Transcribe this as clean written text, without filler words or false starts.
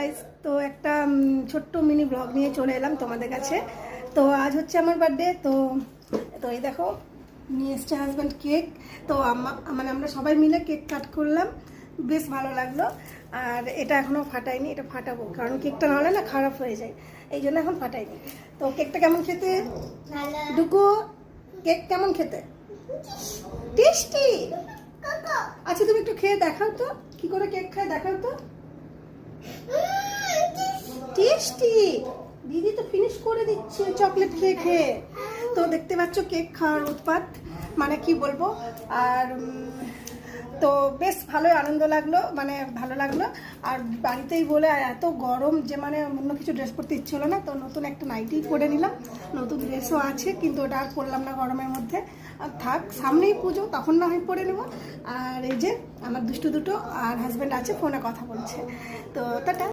Guys, তো একটা ছোট্ট মিনি ব্লগ নিয়ে চলে এলাম তোমাদের কাছে। তো আজ হচ্ছে আমার বার্থডে। তো তো এই দেখো নিয়ে এসছে হাজব্যান্ড কেক। তো মানে আমরা সবাই মিলে কেক কাট করলাম, বেশ ভালো লাগলো। আর এটা এখনো ফাটাইনি, এটা ফাটাবো, কারণ কেকটা না হলে না খারাপ হয়ে যায়, এই জন্য এখন ফাটাইনি। তো কেকটা কেমন খেতে ডুকু? কেক কেমন খেতে? টেস্টি। আচ্ছা তুমি একটু খেয়ে দেখাও তো, কি করে কেক খায় দেখাও তো। টেস্টি। দিদি তো ফিনিশ করে দিচ্ছে চকলেট খেয়ে খেয়ে। তো দেখতে পাচ্ছ কেক খাওয়ার উৎপাত, মানে কি বলবো। আর তো বেশ ভালোই আনন্দ লাগলো, মানে ভালো লাগলো। আর বাড়িতেই বলে আর এত গরম যে মানে অন্য কিছু ড্রেস পরতে ইচ্ছে হলো না। তো নতুন একটা নাইটি পরে নিলাম, নতুন ড্রেসও আছে কিন্তু ওটা আর পরলাম না গরমের মধ্যে। আর থাক, সামনেই পুজো, তখন না হয় পরে নেবো। আর এই যে আমার দুষ্টু দুটো আর হাজব্যান্ড আছে, ফোনে কথা বলছে। তো টাটা।